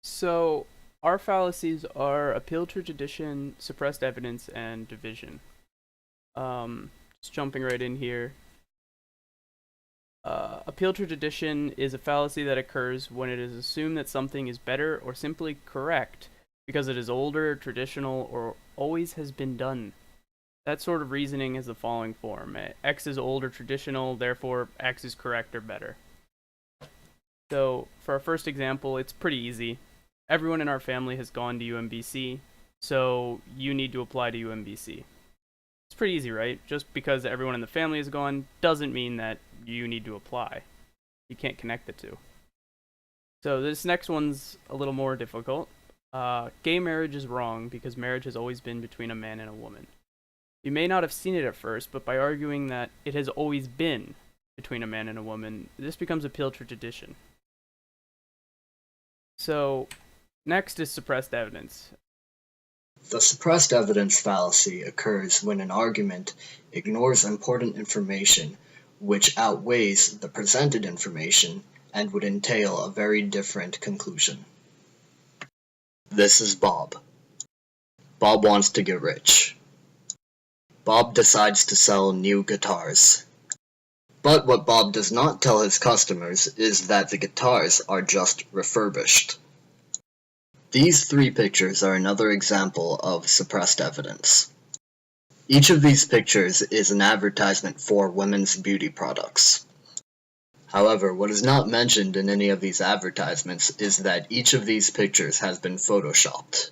So, our fallacies are appeal to tradition, suppressed evidence, and division. Just jumping right in here. Appeal to tradition is a fallacy that occurs when it is assumed that something is better or simply correct because it is older, traditional, or always has been done. That sort of reasoning is the following form. X is old or traditional, therefore X is correct or better. So, for our first example, it's pretty easy. Everyone in our family has gone to UMBC, so you need to apply to UMBC. It's pretty easy, right? Just because everyone in the family has gone doesn't mean that you need to apply. You can't connect the two. So this next one's a little more difficult. Gay marriage is wrong because marriage has always been between a man and a woman. You may not have seen it at first, but by arguing that it has always been between a man and a woman, this becomes appeal to tradition. So, next is suppressed evidence. The suppressed evidence fallacy occurs when an argument ignores important information which outweighs the presented information and would entail a very different conclusion. This is Bob. Bob wants to get rich. Bob decides to sell new guitars. But what Bob does not tell his customers is that the guitars are just refurbished. These three pictures are another example of suppressed evidence. Each of these pictures is an advertisement for women's beauty products. However, what is not mentioned in any of these advertisements is that each of these pictures has been photoshopped.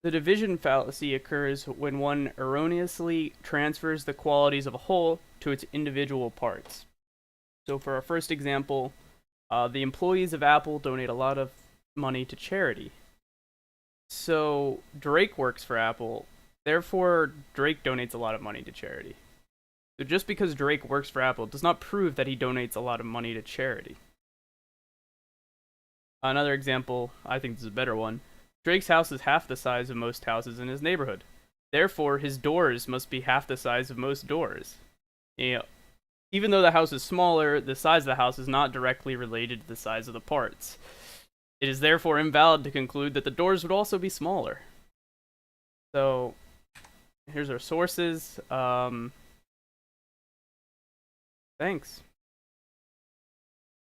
The division fallacy occurs when one erroneously transfers the qualities of a whole to its individual parts. So for our first example, the employees of Apple donate a lot of money to charity. So Drake works for Apple, therefore Drake donates a lot of money to charity. So just because Drake works for Apple does not prove that he donates a lot of money to charity. Another example, I think this is a better one. Drake's house is half the size of most houses in his neighborhood. Therefore, his doors must be half the size of most doors. Even though the house is smaller, the size of the house is not directly related to the size of the parts. It is therefore invalid to conclude that the doors would also be smaller. So, here's our sources. Thanks.